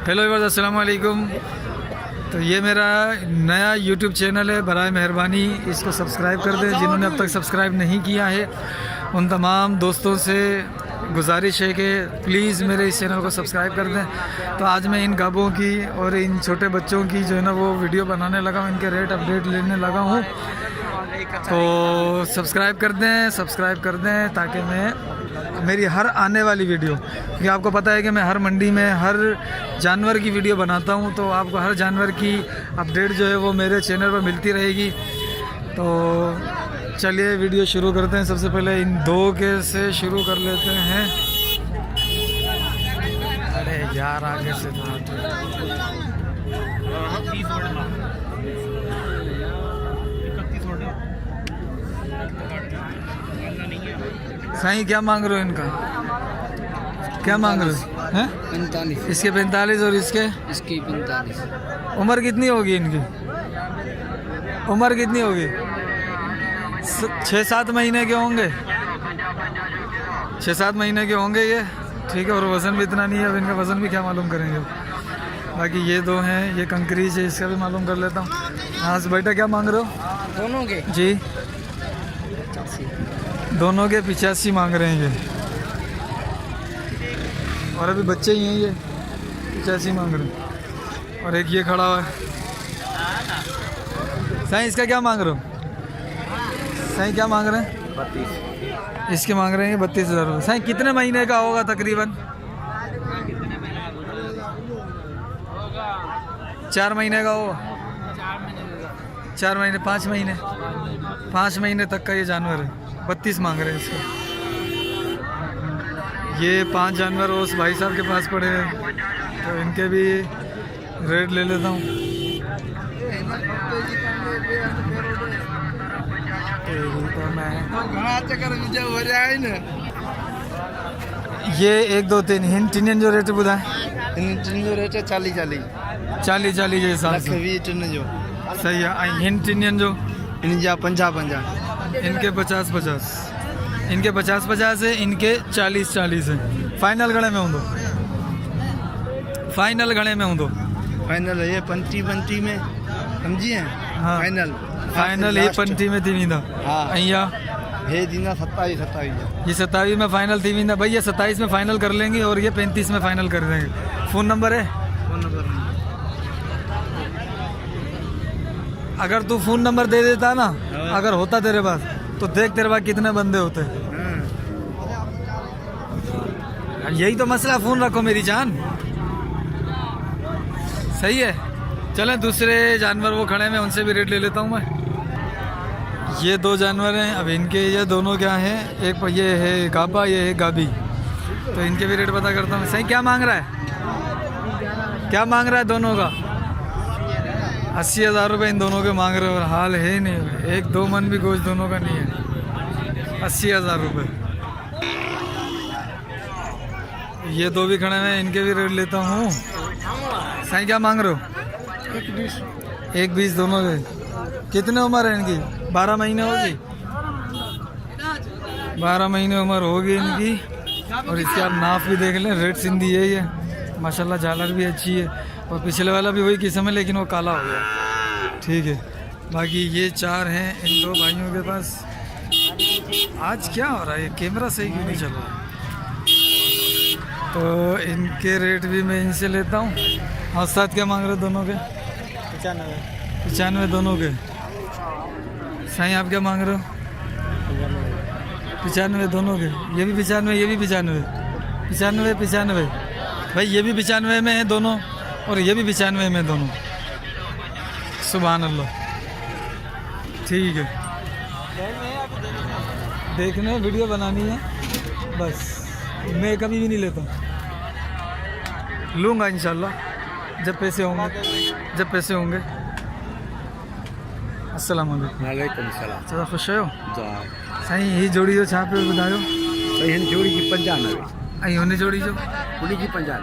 Hello viewers, अस्सलाम वालेकुम। तो ये मेरा नया यूट्यूब चैनल है, बराए मेहरबानी इसको सब्सक्राइब कर दें। जिन्होंने अब तक सब्सक्राइब नहीं किया है उन तमाम दोस्तों से गुजारिश है कि प्लीज़ मेरे इस चैनल को सब्सक्राइब कर दें। तो आज मैं इन गाबों की और इन छोटे बच्चों की जो है ना वो वीडियो बनाने लगा हूँ, इनके रेट अपडेट लेने लगा हूँ। तो सब्सक्राइब कर दें ताकि मैं मेरी हर आने वाली वीडियो, क्योंकि आपको पता है कि मैं हर मंडी में हर जानवर की वीडियो बनाता हूं, तो आपको हर जानवर की अपडेट जो है वो मेरे चैनल पर मिलती रहेगी। तो चलिए वीडियो शुरू करते हैं। सबसे पहले इन दो के से शुरू कर लेते हैं। अरे यार आगे से साईं क्या मांग रहे हो इनका? क्या मांग रहे हो? हैं 45। इसके 45 और इसके 45। उम्र कितनी होगी इनकी? उम्र कितनी होगी? 6-7 महीने के होंगे। 6-7 महीने के होंगे ये, ठीक है। और वज़न भी इतना नहीं है, अब इनका वज़न भी क्या मालूम करेंगे। बाकी ये दो हैं, ये कंकरीज है, इसका भी मालूम कर लेता हूँ। हाँ बेटा क्या मांग रहे हो? दोनों के जी दोनों के 85 मांग रहे हैं ये, और अभी बच्चे ही हैं ये, 85 मांग रहे हैं। और एक ये खड़ा हुआ है। साईं इसका क्या मांग रहे हो? साईं क्या मांग रहे हैं? 32। इसके मांग रहे हैं 32,000 रुपये। साईं कितने महीने का होगा तकरीबन? 4 महीने का होगा। 4 महीने 5 महीने 5 महीने तक का ये जानवर है। 32 मांग रहे हैं इसका। ये 5 जानवर उस भाई साहब के पास पड़े हैं, तो इनके भी रेट ले लेता हूँ। ये 1 2 3 हिंट टिनियन जो रेट बुधाए जो रेट है 40 40 जे हिसाब से 20 जो सही है। हिंट टिनियन जो इन जा 50 इनके 50 इनके 50 है, इनके 40 है। फाइनल घणे में हूंदो? फाइनल घणे में हूंदो? फाइनल है ये 50 में समझी है। हाँ फाइनल ही 50 में थी वेंदा। हाँ या हे दीना 27 ये 27 में फाइनल थी वेंदा। भाई ये 27 में फाइनल कर लेंगे और ये 35 में फाइनल कर देंगे। फ़ोन नंबर है? फोन नंबर अगर तू फ़ोन नंबर दे देता ना, अगर होता तेरे पास, तो देख तेरे पास कितने बंदे होते। यही तो मसला, फ़ोन रखो मेरी जान। सही है। चलें दूसरे जानवर वो खड़े हैं, उनसे भी रेट ले लेता हूँ मैं। ये 2 जानवर हैं। अब इनके ये दोनों क्या हैं, एक ये है गाबा, ये है गाबी, तो इनके भी रेट पता करता हूँ। सही क्या मांग रहा है? क्या मांग रहा है दोनों का? 80,000 रुपये इन दोनों के मांग रहे हो, और हाल है नहीं, 1-2 मन भी गोश्त दोनों का नहीं है। 80,000 रुपये। ये 2 भी खड़े हैं, इनके भी रेट लेता हूँ। साईं क्या मांग रहे हो? 1-20 दोनों के। कितने उम्र है इनकी? 12 महीने होगी। 12 महीने उम्र होगी इनकी। और इसके आप नाप भी देख लें, रेड सिंधी है ये माशाल्लाह, झालर भी अच्छी है। और पिछले वाला भी वही किस्म है, लेकिन वो काला हो गया। ठीक है। बाकी ये 4 हैं इन 2 भाइयों के पास। आज क्या हो रहा है, ये कैमरा सही क्यों नहीं चल रहा? तो इनके रेट भी मैं इनसे लेता हूँ। और साथ क्या मांग रहे दोनों के? 95 दोनों के। साईं आप क्या मांग रहे हो? 95 दोनों के। ये भी 95, ये भी 95 भाई, ये भी 95 में है दोनों, और ये भी 95 में दोनों। सुभान अल्लाह। ठीक है, देखने वीडियो बनानी है बस, मैं कभी भी नहीं लेता। लूँगा इंशाल्लाह जब पैसे होंगे। अस्सलाम वालेकुम सलाम। ज़्यादा खुश आहियो? साईं ही जोड़ी जो छा पे ॿुधायो? जोड़ी की 95 ऐं हुन जोड़ी जो? उन्हीं की 95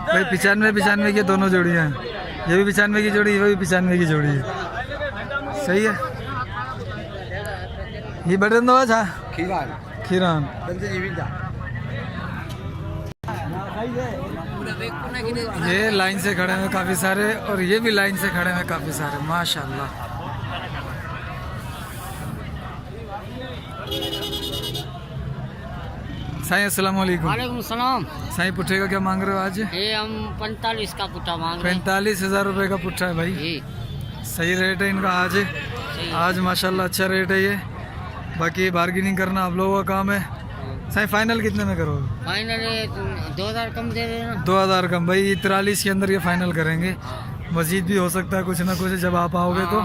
भाई 95 की दोनों जोड़ियाँ हैं। ये भी 95 की जोड़ी, ये भी 95 की जोड़ी है। सही है। ये बटन दो छा खीरान बंदे जी विंदा ये लाइन से खड़े हैं काफ़ी सारे और ये भी लाइन से खड़े हैं काफ़ी सारे माशाल्लाह। साईं अस्सलाम वालेकुम। वालेकुम सलाम। साईं पुट्ठे का क्या मांग रहे हो आज? ये हम 45 का पुट्ठा मांग रहे हैं। 45,000 रुपये का पुट्ठा है भाई। जी सही रेट है इनका आज माशाल्लाह अच्छा रेट है ये। बाकी बार्गेनिंग करना आप लोगों का काम है। साईं फाइनल कितने में करोगे? फाइनल 2000 कम दे देना। 2000 कम भाई, 43 के अंदर ये फाइनल करेंगे। मजीद भी हो सकता है कुछ ना कुछ जब आप आओगे तो।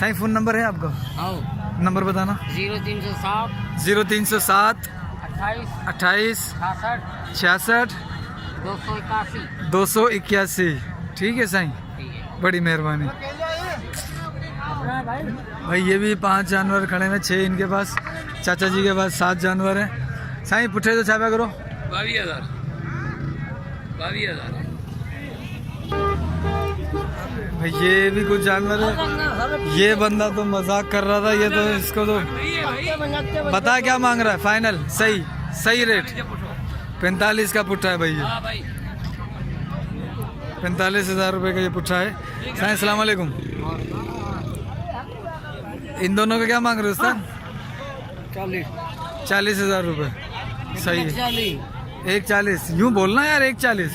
साईं फ़ोन नंबर है आपका? आओ नंबर बताना। 0307 0307 28 66 281। ठीक है साईं, बड़ी मेहरबानी भाई। ये भी 5 जानवर खड़े हैं, 6 इनके पास, चाचा जी के पास 7 जानवर हैं। साईं पुट्ठे तो छापा करो। 22,000। भाई ये भी कुछ जानवर है। ये बंदा तो मजाक कर रहा था, ये तो इसको तो बता क्या मांग रहा है फाइनल? सही रेट 45 का पुट्ठा है भाई ये। 45,000 रुपये का ये पुट्ठा है। साईं अस्सलाम वालेकुम। इन दोनों का क्या मांग रहे हो उस्ताद? 40,000 रुपये। सही है। 140 यूँ बोलना यार, 140।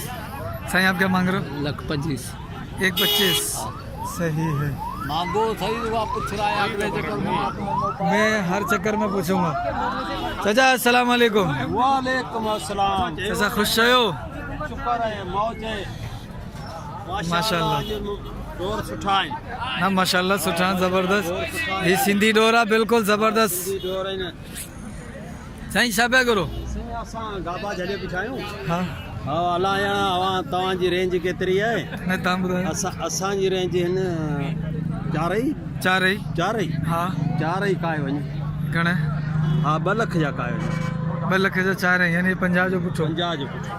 साईं आप क्या मांग रहे हो? 1,25,000। 125 सही है। मांगो सही, आप पूछ रहा है अगले चक्कर में। मैं हर चक्कर में पूछूंगा। चाचा अस्सलाम वालेकुम। वालेकुम अस्सलाम। चाचा खुश हो? शुक्र है, मौज है माशाल्लाह। डोर सुठा है ना माशाल्लाह सुठा ज़बरदस्त। ये सिंधी डोरा बिल्कुल ज़बरदस्त। साईं छा पिया करो? असां गाबा जॾहिं बिठायूं। हाँ हा अला तव्हांजी रेंज केतिरी आहे? न तव्हां ॿुधायो। असांजी रेंज हिन चारई हाँ चारई काए वञे। घणे? हा 2 लख जा काए वञे। 2 लख जा 4 है, यानी 50 जो पुठो। 50 जो पुठो।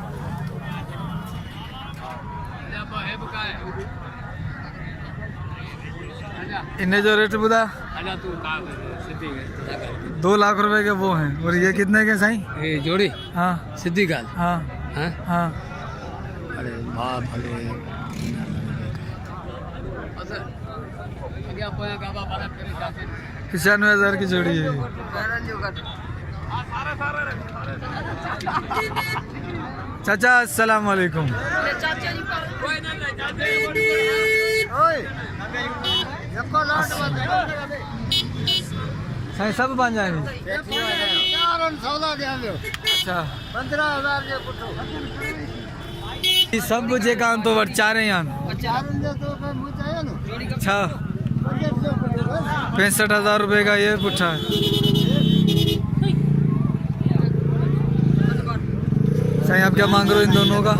इन्हें जो रेट बुधा 2 लाख रुपए के वो हैं। और ये कितने के साईं? ये जोड़ी हाँ सीधी गाल। हाँ हाँ हाँ। अरे वाह भले 95,000 की जोड़ी है। चाचा अस्सलाम वालेकुम। साईं सब बन जाएंगे। अच्छा 15,000 के पुट्ठो। ये सब जे कान तो वर 4 हैं यान। अच्छा 65,000 रुपये का ये पुट्ठा है। साईं आप क्या मांग रहे हो इन दोनों का?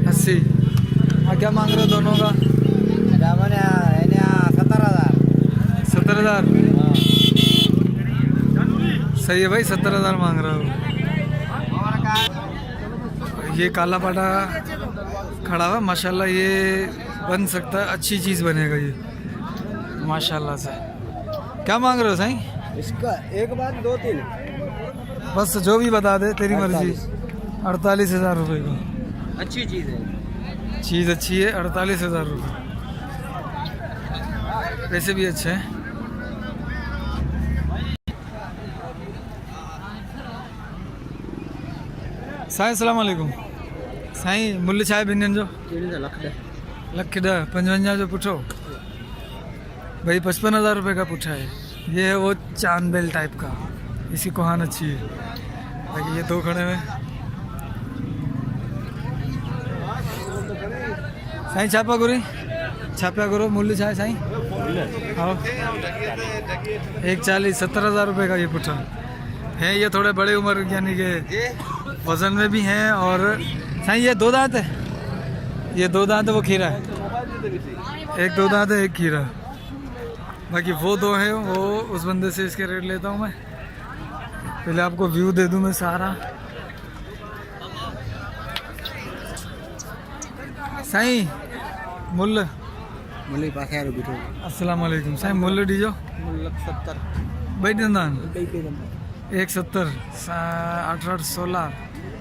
80। हाँ क्या मांग रहे हो दोनों का? 17,000। सही है भाई, 17,000 मांग रहा हूँ। ये काला पाटा खड़ा हुआ माशाल्लाह, ये बन सकता है, अच्छी चीज़ बनेगा ये माशाल्लाह से। क्या मांग रहे हो साईं? इसका एक बार 2-3 बस जो भी बता दे तेरी मर्जी। 48,000 रुपये का। अच्छी चीज़ है। चीज़ अच्छी है। 48,000 रुपये पैसे भी अच्छे हैं। साईं अस्सलाम वालेकुम। साईं मुल्ल छा आहे भिंडियुनि जो? लख ॾह। 55 जो पुठो भाई। 55,000 रुपये का पुठा है। ये है वो चांद बेल टाइप का, इसकी कोहान अच्छी है। बाकी ये 2 खड़े हुए। साईं छापा करो मूल्य छा है साईं? हाँ 140। 17,000 रुपये का ये पुठा है। ये थोड़े बड़े उम्र यानी कि वजन में भी हैं। और साईं ये 2 दांत है। ये 2 दांत है, वो खीरा है। एक 2 दांत है, एक खीरा। बाकी वो 2 हैं, वो उस बंदे से इसके रेट लेता हूँ मैं। पहले आपको व्यू दे दूँ मैं सारा। साईं मुल्ल अस्सलाम वालेकुम। साईं मुल्ल डीजो 1,70 भाई दंदान 170 8 8 16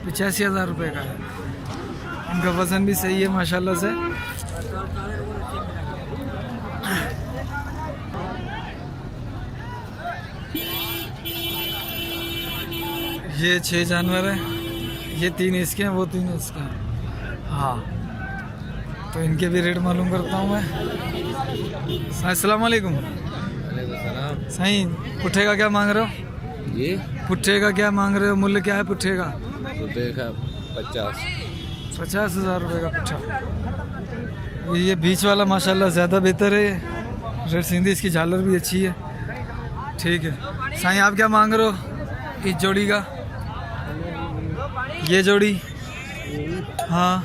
85,000 रुपये का है। उनका वज़न भी सही है माशाल्लाह से। ये 6 जानवर हैं, ये 3 इसके हैं, वो 3 इसके हैं। हाँ, तो इनके भी रेट मालूम करता हूँ मैं। अस्सलाम वालेकुम। सही, पुट्ठे का क्या मांग रहे हो? ये पुट्ठे का क्या मांग रहे हो? मूल्य क्या है पुट्ठे का? तो देखा 50,000 रुपये का पुट्ठा। ये बीच वाला माशाल्लाह ज़्यादा बेहतर है, रेड सिंधी, इसकी झालर भी अच्छी है। ठीक है साईं, आप क्या मांग रहे हो इस जोड़ी का? ये जोड़ी, हाँ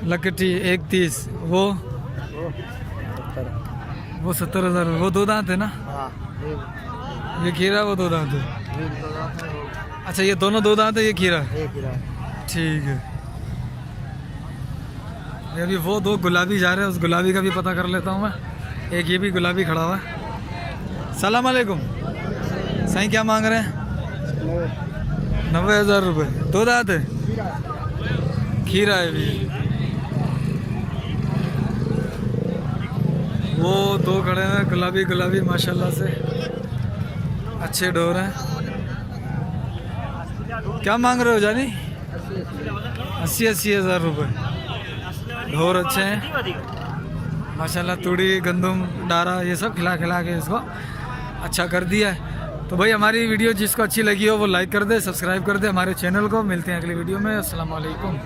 लकटी 130, वो 70,000। वो 2 दांत है ना? ये खीरा, वो 2 दांत है। अच्छा, ये दोनों 2 दांत है, ये खीरा। ठीक है, ये अभी वो 2 गुलाबी जा रहे हैं, उस गुलाबी का भी पता कर लेता हूँ मैं। एक ये भी गुलाबी खड़ा हुआ है। सलाम अलैकुम साईं, क्या मांग रहे हैं? 90,000 रुपये। 2 दांत है, खीरा है भी। वो 2 खड़े हैं गुलाबी गुलाबी माशाल्लाह से, अच्छे ढोर हैं। क्या मांग रहे हो जानी? 80,000 रुपये। ढोर अच्छे हैं माशाल्लाह, तूड़ी गंदम डारा ये सब खिला खिला के इसको अच्छा कर दिया है। तो भाई हमारी वीडियो जिसको अच्छी लगी हो वो लाइक कर दे, सब्सक्राइब कर दे हमारे चैनल को। मिलते हैं अगली वीडियो में। अस्सलाम वालेकुम।